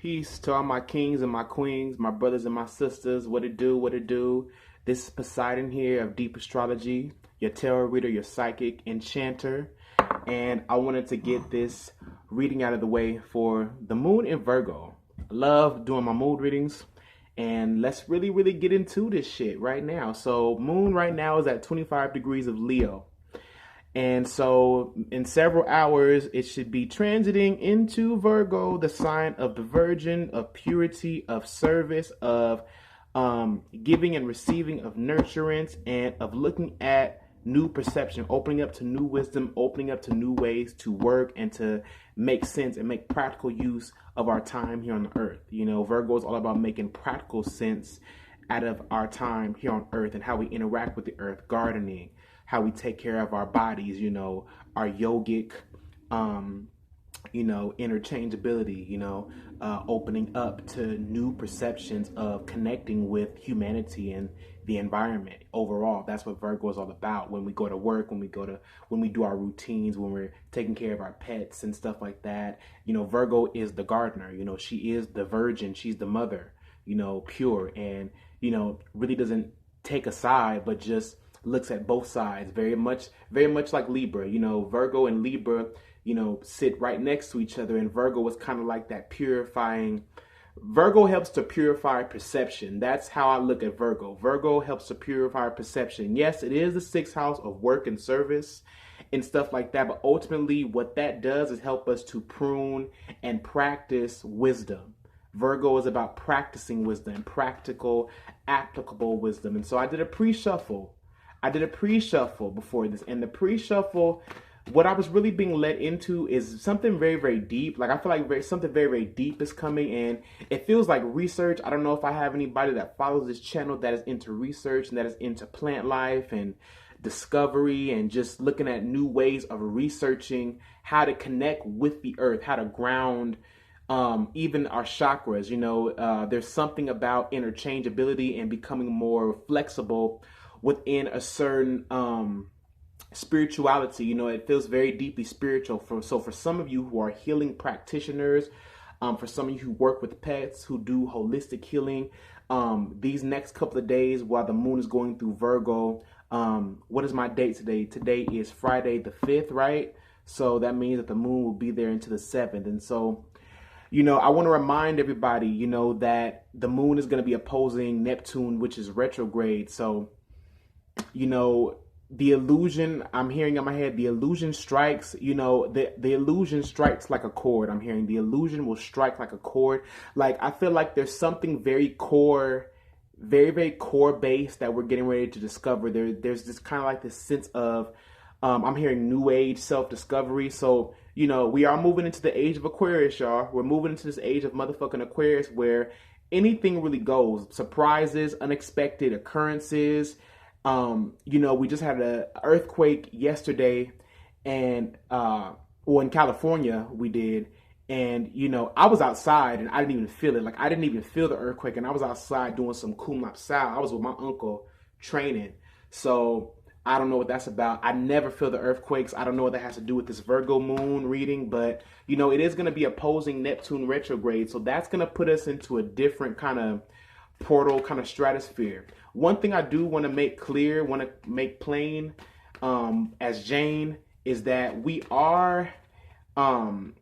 Peace to all my kings and my queens, my brothers and my sisters. What it do, what it do. This is Poseidon here of Deep Astrology, your tarot reader, your psychic enchanter. And I wanted to get this reading out of the way for the moon in Virgo. I love doing my moon readings. And let's really get into this shit right now. So moon right now is at 25 degrees of Leo. And so in several hours, it should be transiting into Virgo, the sign of the Virgin, of purity, of service, of giving and receiving, of nurturance, and of looking at new perception, opening up to new wisdom, opening up to new ways to work and to make sense and make practical use of our time here on the earth. You know, Virgo is all about making practical sense out of our time here on earth and how we interact with the earth, gardening, how we take care of our bodies, you know, our yogic, interchangeability, opening up to new perceptions of connecting with humanity and the environment overall. That's what Virgo is all about. When we go to work, when we do our routines, when we're taking care of our pets and stuff like that, Virgo is the gardener, she is the virgin, she's the mother, pure, and, really doesn't take a side, but just looks at both sides, very much like Libra. Virgo and Libra, sit right next to each other, and Virgo was kind of like that purifying. Virgo helps to purify perception. That's how I look at Virgo. Virgo helps to purify perception. Yes, it is the sixth house of work and service and stuff like that, but ultimately what that does is help us to prune and practice wisdom. Virgo is about practicing wisdom, practical, applicable wisdom. And so I did a pre-shuffle before this, and the pre-shuffle, what I was really being led into is something very deep. Like, I feel like something very deep is coming, and it feels like research. I don't know if I have anybody that follows this channel that is into research and that is into plant life and discovery and just looking at new ways of researching how to connect with the earth, how to ground even our chakras. There's something about interchangeability and becoming more flexible within a certain spirituality. It feels very deeply spiritual. For some of you who are healing practitioners, for some of you who work with pets, who do holistic healing, these next couple of days while the moon is going through Virgo, what is my date today? Today is Friday the 5th, right? So that means that the moon will be there into the 7th. And so, I want to remind everybody, that the moon is going to be opposing Neptune, which is retrograde. So, the illusion, I'm hearing in my head, the illusion strikes, the illusion strikes like a chord. I'm hearing the illusion will strike like a chord. Like, I feel like there's something very core, very core base that we're getting ready to discover. There's this kind of like this sense of, I'm hearing new age self-discovery. So, we are moving into the age of Aquarius, y'all. We're moving into this age of motherfucking Aquarius where anything really goes. Surprises, unexpected occurrences. We just had an earthquake yesterday, and in California we did, and I was outside and I didn't even feel it. Like, I didn't even feel the earthquake, and I was outside doing some kumlap sal. I was with my uncle training, so I don't know what that's about. I never feel the earthquakes. I don't know what that has to do with this Virgo moon reading, but it is going to be opposing Neptune retrograde, so that's going to put us into a different kind of portal, kind of stratosphere. One thing I do want to make clear, want to make plain, as Jane, is that we are in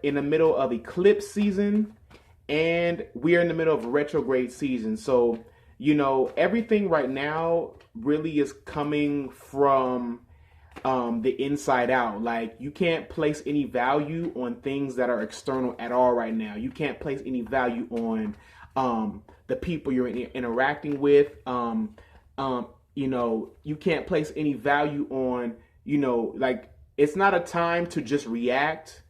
the middle of eclipse season, and we are in the middle of retrograde season. So, everything right now really is coming from the inside out. Like, you can't place any value on things that are external at all right now. You can't place any value on the people you're interacting with. You can't place any value on, like, it's not a time to just react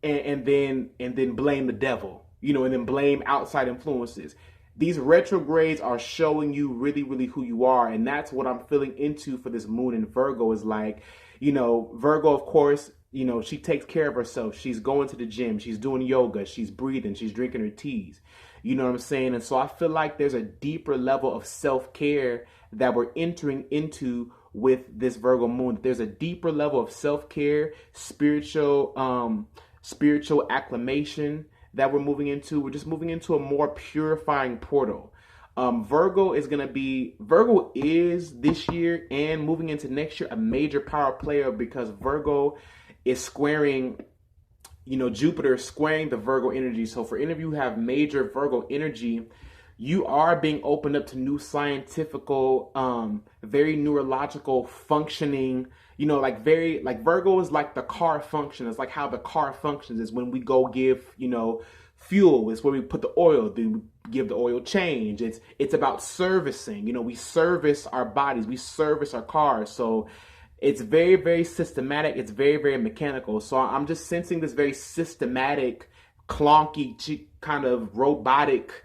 and then blame the devil, and then blame outside influences. These retrogrades are showing you really who you are. And that's what I'm feeling into for this moon in Virgo is like, Virgo, of course, she takes care of herself. She's going to the gym. She's doing yoga. She's breathing. She's drinking her teas. You know what I'm saying? And so I feel like there's a deeper level of self-care that we're entering into with this Virgo moon. There's a deeper level of self-care, spiritual acclamation that we're moving into. We're just moving into a more purifying portal. Virgo is this year and moving into next year a major power player, because Virgo is squaring, Jupiter is squaring the Virgo energy. So for any of you who have major Virgo energy, you are being opened up to new scientifical, very neurological functioning, like Virgo is like the car function. It's like how the car functions is when we go give, fuel. It's where we put the oil, then we give the oil change. It's about servicing. We service our bodies, we service our cars. So it's very, very systematic. It's very, very mechanical. So I'm just sensing this very systematic, clunky, kind of robotic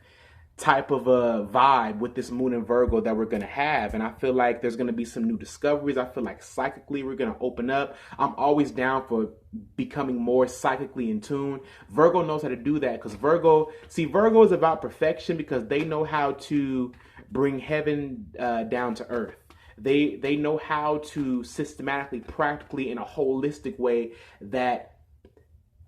type of a vibe with this moon in Virgo that we're going to have. And I feel like there's going to be some new discoveries. I feel like psychically we're going to open up. I'm always down for becoming more psychically in tune. Virgo knows how to do that, because Virgo is about perfection, because they know how to bring heaven down to earth. They know how to systematically, practically, in a holistic way that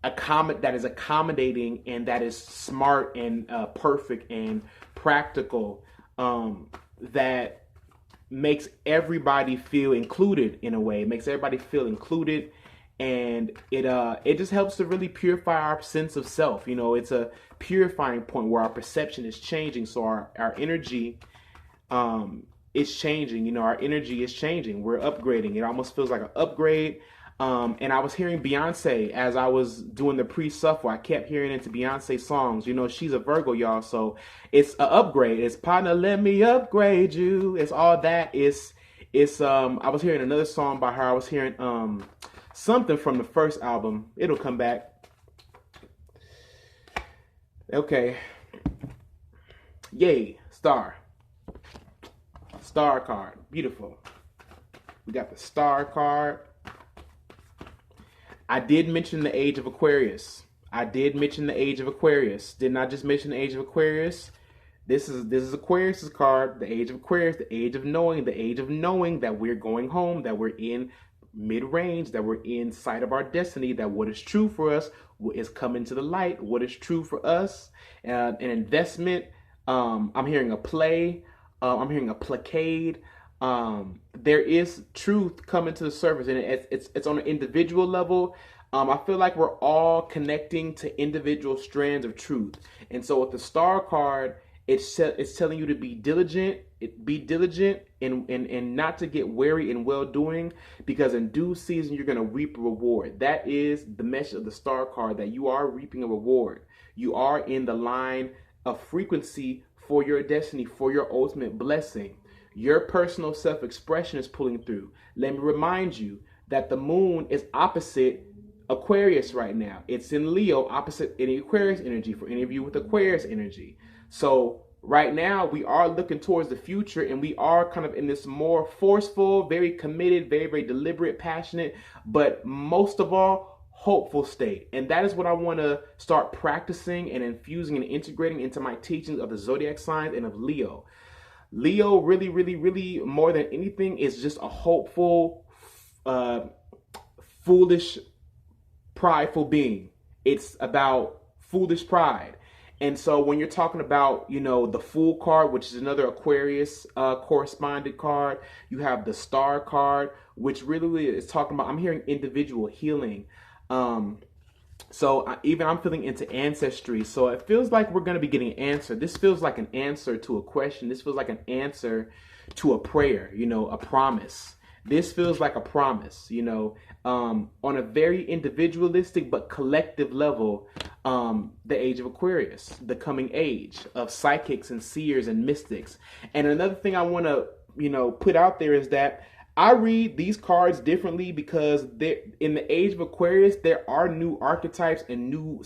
is accommodating and that is smart and perfect and practical, that makes everybody feel included in a way. It makes everybody feel included, and it just helps to really purify our sense of self. It's a purifying point where our perception is changing. So our energy is changing. Our energy is changing. We're upgrading. It almost feels like an upgrade. And I was hearing Beyonce as I was doing the pre-shuffle. I kept hearing into Beyonce songs. She's a Virgo, y'all. So it's an upgrade. It's partner, let me upgrade you. It's all that. I was hearing another song by her. I was hearing something from the first album. It'll come back. Okay. Yay. Star card. Beautiful. We got the star card. I did mention the age of Aquarius. Didn't I just mention the age of Aquarius? This is Aquarius's card, the age of Aquarius, the age of knowing that we're going home, that we're in mid-range, that we're in sight of our destiny, that what is true for us is coming to the light. What is true for us, an investment. I'm hearing a play. I'm hearing a placade. There is truth coming to the surface, and it's on an individual level. I feel like we're all connecting to individual strands of truth. And so with the star card, it's telling you to be diligent, and not to get weary in well-doing, because in due season, you're going to reap a reward. That is the message of the star card, that you are reaping a reward. You are in the line of frequency for your destiny, for your ultimate blessing. Your personal self-expression is pulling through. Let me remind you that the moon is opposite Aquarius right now. It's in Leo, opposite any Aquarius energy, for any of you with Aquarius energy. So right now we are looking towards the future, and we are kind of in this more forceful, very committed, very, very deliberate, passionate, but most of all, hopeful state. And that is what I want to start practicing and infusing and integrating into my teachings of the zodiac signs and of Leo. Leo really, really, really, more than anything, is just a hopeful, foolish, prideful being. It's about foolish pride. And so when you're talking about, the Fool card, which is another Aquarius correspondent card, you have the Star card, which really is talking about, I'm hearing individual healing. So I'm feeling into ancestry. So it feels like we're going to be getting an answer. This feels like an answer to a question. This feels like an answer to a prayer, a promise. This feels like a promise, on a very individualistic but collective level. The age of Aquarius, the coming age of psychics and seers and mystics. And another thing I want to, put out there is that I read these cards differently, because in the age of Aquarius, there are new archetypes and new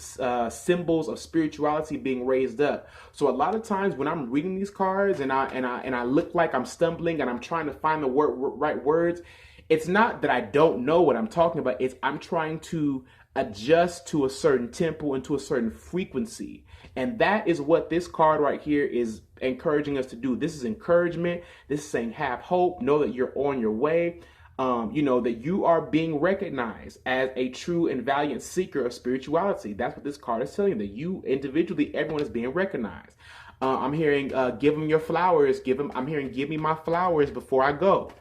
symbols of spirituality being raised up. So a lot of times when I'm reading these cards and I look like I'm stumbling and I'm trying to find the right words, it's not that I don't know what I'm talking about. It's I'm trying to adjust to a certain tempo and to a certain frequency. And that is what this card right here is encouraging us to do. This is encouragement. This is saying have hope. Know that you're on your way. You know, that you are being recognized as a true and valiant seeker of spirituality. That's what this card is telling you, that you individually, everyone is being recognized. I'm hearing, give them your flowers. I'm hearing, give me my flowers before I go.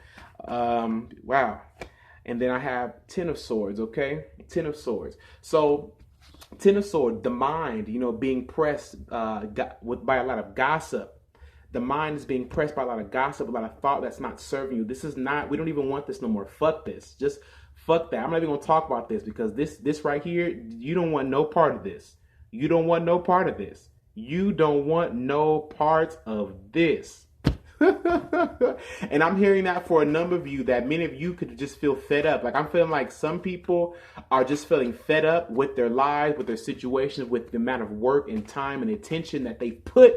Wow. And then I have 10 of Swords, okay? 10 of Swords. So 10 of Swords, the mind, you know, being pressed by a lot of gossip. The mind is being pressed by a lot of gossip, a lot of thought that's not serving you. This is not, we don't even want this no more. Fuck this. Just fuck that. I'm not even going to talk about this, because this right here, you don't want no part of this. You don't want no part of this. You don't want no parts of this. And I'm hearing that for a number of you, that many of you could just feel fed up. Like, I'm feeling like some people are just feeling fed up with their lives, with their situations, with the amount of work and time and attention that they put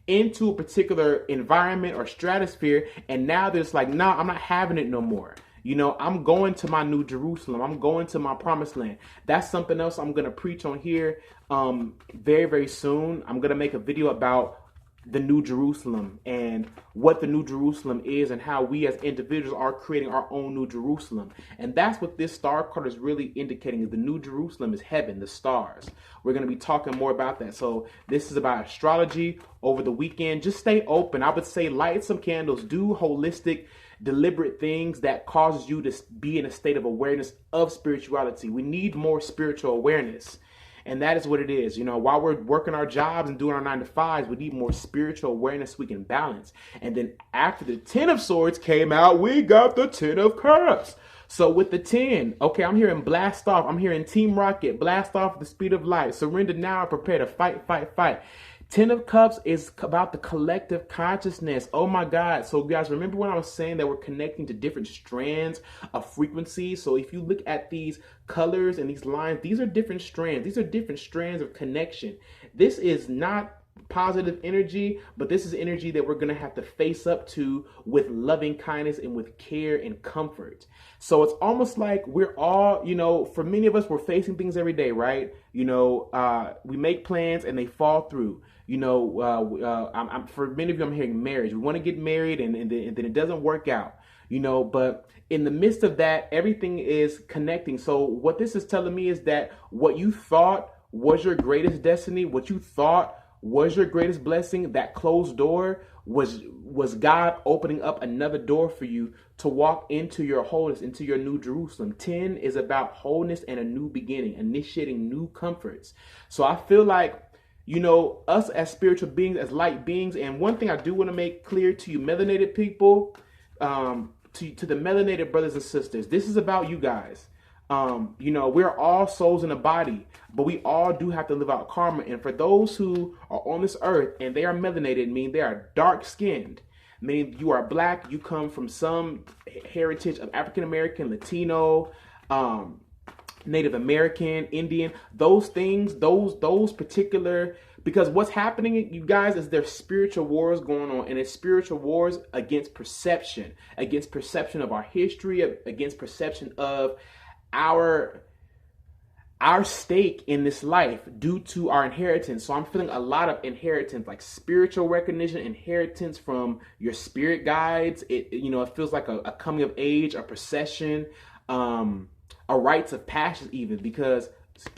into a particular environment or stratosphere. And now they're just like, nah, I'm not having it no more. You know, I'm going to my New Jerusalem. I'm going to my promised land. That's something else I'm going to preach on here very, very soon. I'm going to make a video about the New Jerusalem and what the New Jerusalem is, and how we as individuals are creating our own New Jerusalem. And that's what this star card is really indicating, is the New Jerusalem is heaven, the stars. We're going to be talking more about that. So this is about astrology over the weekend. Just stay open. I would say light some candles, do holistic, deliberate things that causes you to be in a state of awareness of spirituality. We need more spiritual awareness. And that is what it is. You know, while we're working our jobs and doing our 9-to-5s, we need more spiritual awareness we can balance. And then after the 10 of Swords came out, we got the 10 of Cups. So with the 10, okay, I'm hearing blast off. I'm hearing Team Rocket, blast off at the speed of light. Surrender now, prepare to fight, fight, fight. 10 of Cups is about the collective consciousness. Oh my God. So guys, remember when I was saying that we're connecting to different strands of frequency? So if you look at these colors and these lines, these are different strands. These are different strands of connection. This is not positive energy, but this is energy that we're going to have to face up to with loving kindness and with care and comfort. So it's almost like we're all, you know, for many of us, we're facing things every day, right? You know, we make plans and they fall through. You know, for many of you, I'm hearing marriage. We want to get married and then it doesn't work out, you know, but in the midst of that, everything is connecting. So what this is telling me is that what you thought was your greatest destiny, what you thought was your greatest blessing, that closed door was God opening up another door for you to walk into your wholeness, into your New Jerusalem. 10 is about wholeness and a new beginning, initiating new comforts. So I feel like, you know, us as spiritual beings, as light beings, and one thing I do want to make clear to you melanated people, to the melanated brothers and sisters, this is about you guys. You know, we're all souls in a body, but we all do have to live out karma. And for those who are on this earth and they are melanated, meaning they are dark skinned, meaning you are black, you come from some heritage of African American, Latino, Native American, Indian, those things, those particular, because what's happening, you guys, is there's spiritual wars going on, and it's spiritual wars against perception of our history, against perception of our stake in this life due to our inheritance. So I'm feeling a lot of inheritance, like spiritual recognition, inheritance from your spirit guides. You know, it feels like a coming of age, a procession, a rites of passage, even, because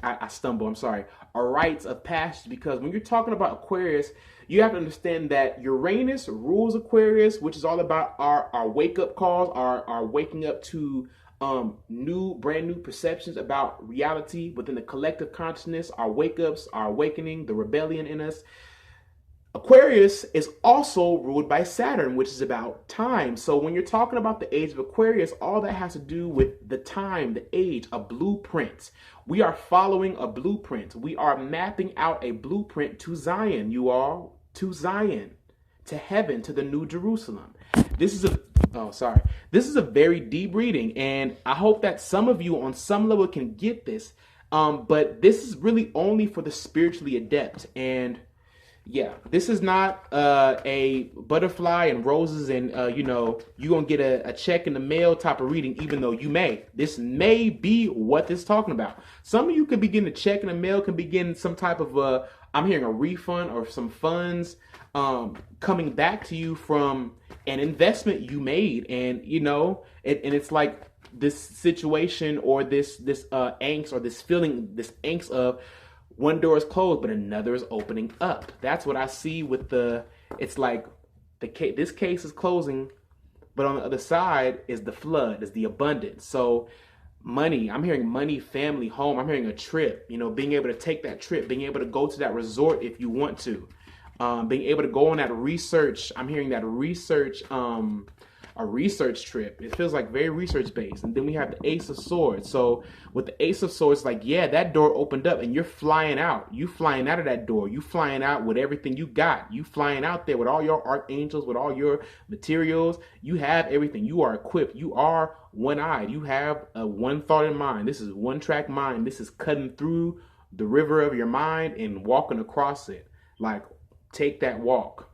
I stumble, I'm sorry, a rites of passage, because when you're talking about Aquarius, you have to understand that Uranus rules Aquarius, which is all about our wake-up calls, our waking up to brand new perceptions about reality within the collective consciousness, our wake-ups, our awakening, the rebellion in us. Aquarius is also ruled by Saturn, which is about time. So when you're talking about the age of Aquarius, all that has to do with the time, the age, a blueprint. We are following a blueprint. We are mapping out a blueprint to Zion, you all, to Zion, to heaven, to the New Jerusalem. This is a very deep reading, and I hope that some of you on some level can get this. But this is really only for the spiritually adept. And Yeah, this is not a butterfly and roses and you gonna get a check in the mail type of reading. Even though this may be what this is talking about. Some of you could be getting a check in the mail, can be getting some type of I'm hearing a refund or some funds coming back to you from an investment you made, and and it's like this situation or this angst or this feeling, this angst of one door is closed, but another is opening up. That's what I see with it's like this case is closing, but on the other side is the flood, is the abundance. So money, I'm hearing money, family, home. I'm hearing a trip, being able to take that trip, being able to go to that resort if you want to, being able to go on that research. I'm hearing that research, a research trip. It feels like very research based. And then we have the Ace of Swords. So with the Ace of Swords, like, yeah, that door opened up and you're flying out. You flying out of that door. You flying out with everything you got. You flying out there with all your archangels, with all your materials. You have everything. You are equipped. You are one-eyed. You have a one thought in mind. This is one track mind. This is cutting through the river of your mind and walking across it. Like, take that walk.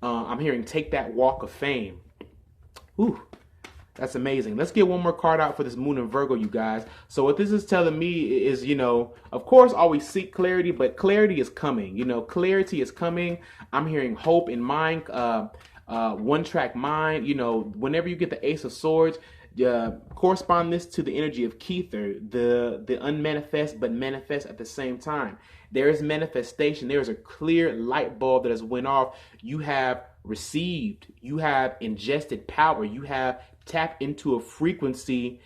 I'm hearing take that walk of fame. Ooh, that's amazing. Let's get one more card out for this Moon and Virgo, you guys. So what this is telling me is, of course, always seek clarity, but clarity is coming. Clarity is coming. I'm hearing hope in mind, one track mind. Whenever you get the Ace of Swords, correspond this to the energy of Kether, the unmanifest but manifest at the same time. There is manifestation. There is a clear light bulb that has went off. You have received, you have ingested power, you have tapped into a frequency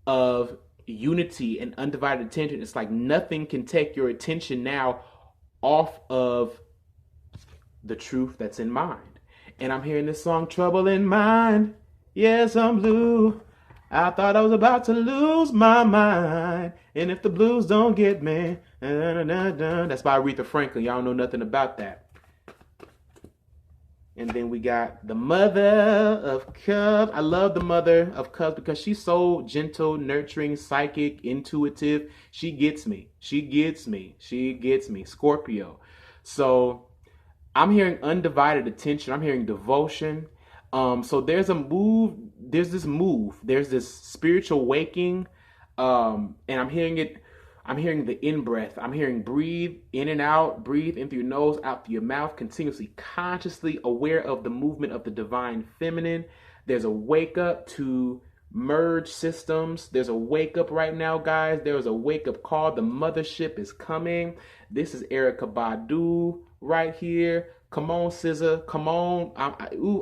of unity and undivided attention. It's like nothing can take your attention now off of the truth that's in mind. And I'm hearing this song, Trouble in Mind. Yes, I'm blue. I thought I was about to lose my mind. And if the blues don't get me, that's by Aretha Franklin. Y'all know nothing about that. And then we got the Mother of Cups. I love the Mother of Cups because she's so gentle, nurturing, psychic, intuitive. She gets me. She gets me. She gets me. Scorpio. So I'm hearing undivided attention. I'm hearing devotion. So there's a move. There's this move. There's this spiritual waking. And I'm hearing it. I'm hearing the in-breath. I'm hearing breathe in and out, breathe in through your nose, out through your mouth, continuously, consciously aware of the movement of the divine feminine. There's a wake up to merge systems. There's a wake up right now, guys. There's a wake up call. The mothership is coming. This is Erykah Badu right here. Come on, SZA. Come on.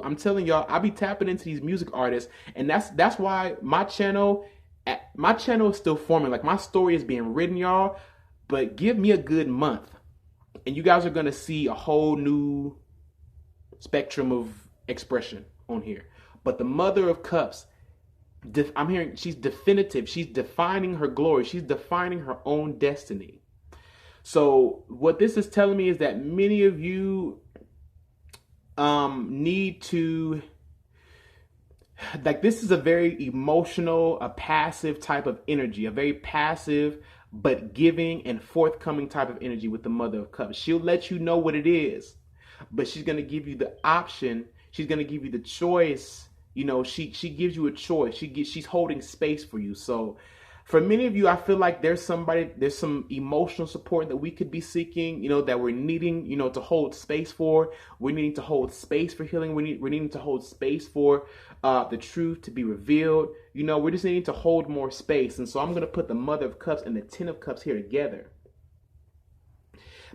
I'm telling y'all, I be tapping into these music artists, and that's why my channel is still forming. Like, my story is being written, y'all, but give me a good month and you guys are going to see a whole new spectrum of expression on here. But the Mother of Cups, I'm hearing she's definitive. She's defining her glory. She's defining her own destiny. So what this is telling me is that many of you need to, like, this is a very emotional, a passive type of energy, a very passive but giving and forthcoming type of energy with the Mother of Cups. She'll let you know what it is, but she's going to give you the option. She's going to give you the choice. She gives you a choice. She's holding space for you. So for many of you, I feel like there's some emotional support that we could be seeking, that we're needing, to hold space for. We're needing to hold space for healing. We're needing to hold space for the truth to be revealed. We're just needing to hold more space. And so I'm going to put the Mother of Cups and the Ten of Cups here together.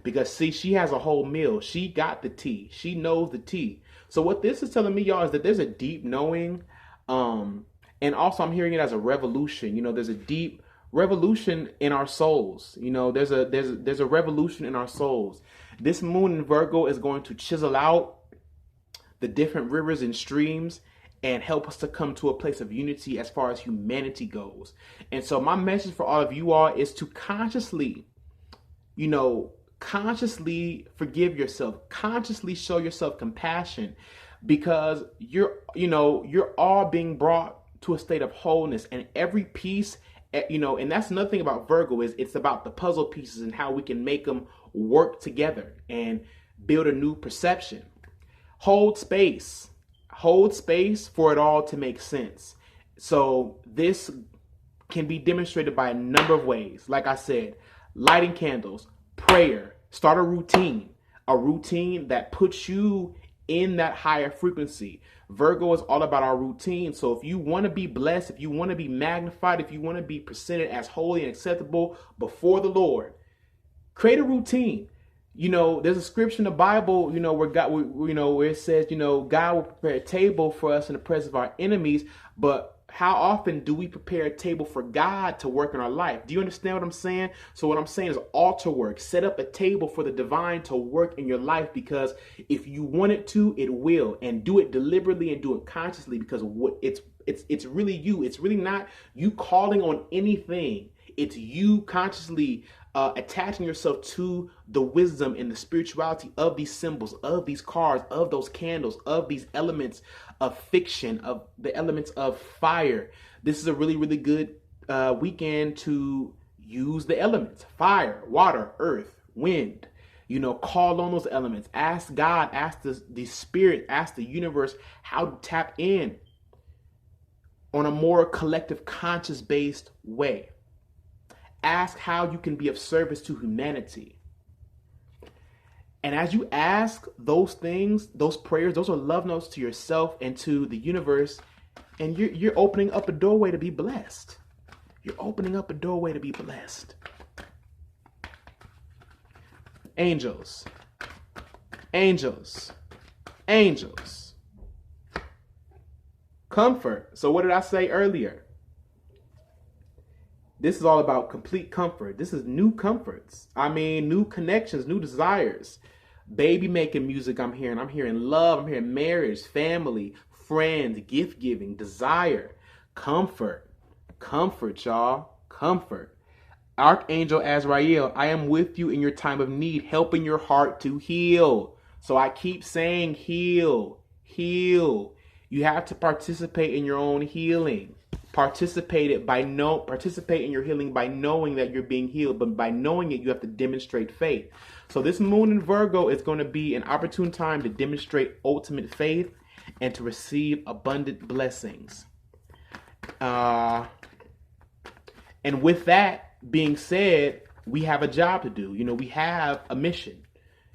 Because, see, she has a whole meal. She got the tea. She knows the tea. So what this is telling me, y'all, is that there's a deep knowing, and also I'm hearing it as a revolution. There's a deep revolution in our souls. There's a revolution in our souls. This Moon in Virgo is going to chisel out the different rivers and streams and help us to come to a place of unity as far as humanity goes. And so my message for all of you all is to consciously forgive yourself, consciously show yourself compassion, because you're all being brought to a state of wholeness, and every piece, and that's another thing about Virgo, is it's about the puzzle pieces and how we can make them work together. And build a new perception. Hold space. Hold space for it all to make sense. So this can be demonstrated by a number of ways. Like I said, lighting candles, prayer, start a routine that puts you in that higher frequency. Virgo is all about our routine. So if you want to be blessed, if you want to be magnified, if you want to be presented as holy and acceptable before the Lord, create a routine. You know, there's a scripture in the Bible, you know, where God, where it says, you know, God will prepare a table for us in the presence of our enemies. But how often do we prepare a table for God to work in our life? Do you understand what I'm saying? So what I'm saying is altar work. Set up a table for the divine to work in your life, because if you want it to, it will. And do it deliberately and do it consciously, because what it's really you. It's really not you calling on anything. It's you consciously attaching yourself to the wisdom and the spirituality of these symbols, of these cards, of those candles, of these elements of fiction, of the elements of fire. This is a really, really good weekend to use the elements: fire, water, earth, wind. You know, call on those elements. Ask God, ask the spirit, ask the universe how to tap in on a more collective, conscious-based way. Ask how you can be of service to humanity. And as you ask those things, those prayers, those are love notes to yourself and to the universe. And you're opening up a doorway to be blessed. You're opening up a doorway to be blessed. Angels. Angels. Angels. Comfort. So what did I say earlier? This is all about complete comfort. This is new comforts. I mean, new connections, new desires. Baby making music I'm hearing. I'm hearing love. I'm hearing marriage, family, friends, gift giving, desire, comfort. Comfort, y'all. Comfort. Archangel Azrael, I am with you in your time of need, helping your heart to heal. So I keep saying heal, heal. You have to participate in your own healing. Participate in your healing by knowing that you're being healed, but by knowing it, you have to demonstrate faith. So this moon in Virgo is going to be an opportune time to demonstrate ultimate faith and to receive abundant blessings. And with that being said, we have a job to do. You know, we have a mission.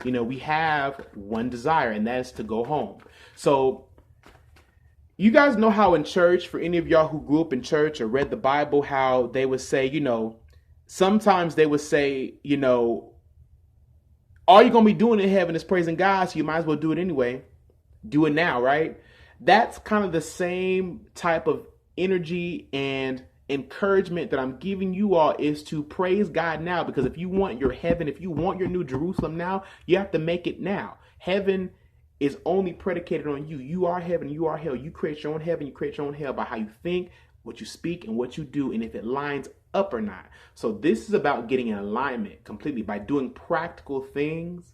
You know, we have one desire, and that is to go home. So you guys know how in church, for any of y'all who grew up in church or read the Bible, how they would say, you know, sometimes they would say, you know, all you're going to be doing in heaven is praising God, so you might as well do it anyway. Do it now, right? That's kind of the same type of energy and encouragement that I'm giving you all, is to praise God now, because if you want your heaven, if you want your new Jerusalem now, you have to make it now. Heaven is only predicated on you. You are heaven, you are hell. You create your own heaven, you create your own hell by how you think, what you speak, and what you do, and if it lines up or not. So this is about getting in alignment completely by doing practical things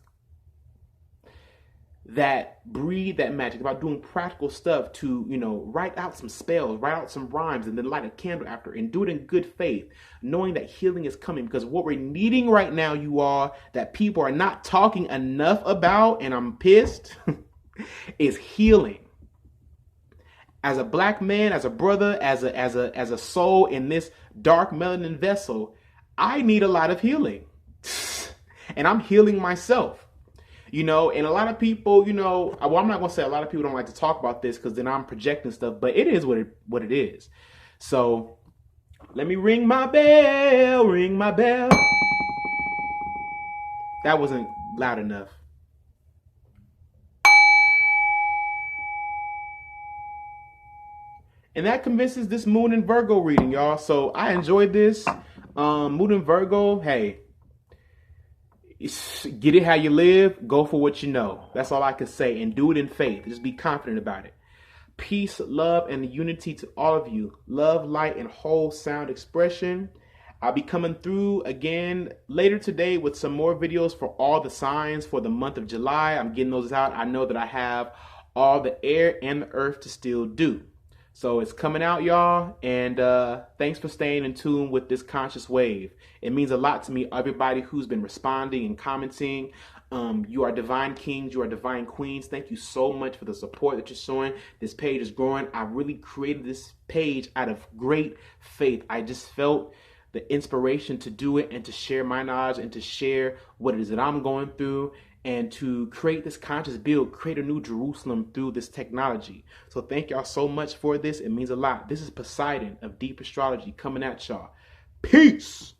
that breed that magic, about doing practical stuff to, you know, write out some spells, write out some rhymes, and then light a candle after, and do it in good faith, knowing that healing is coming. Because what we're needing right now, you all, that people are not talking enough about, and I'm pissed, is healing. As a black man, as a brother, as a soul in this dark melanin vessel, I need a lot of healing. And I'm healing myself. You know, and a lot of people, you know, well, I'm not going to say a lot of people don't like to talk about this because then I'm projecting stuff, but it is what it is. So let me ring my bell, ring my bell. That wasn't loud enough. And that convinces this Moon in Virgo reading, y'all. So I enjoyed this. Moon in Virgo, hey. Get it how you live. Go for what you know. That's all I can say. And do it in faith. Just be confident about it. Peace, love, and unity to all of you. Love, light, and whole sound expression. I'll be coming through again later today with some more videos for all the signs for the month of July. I'm getting those out. I know that I have all the air and the earth to still do. So it's coming out, y'all, and thanks for staying in tune with this conscious wave. It means a lot to me, everybody who's been responding and commenting. You are divine kings. You are divine queens. Thank you so much for the support that you're showing. This page is growing. I really created this page out of great faith. I just felt the inspiration to do it and to share my knowledge and to share what it is that I'm going through and to create this conscious build, create a new Jerusalem through this technology. So thank y'all so much for this. It means a lot. This is Poseidon of Deep Astrology coming at y'all. Peace.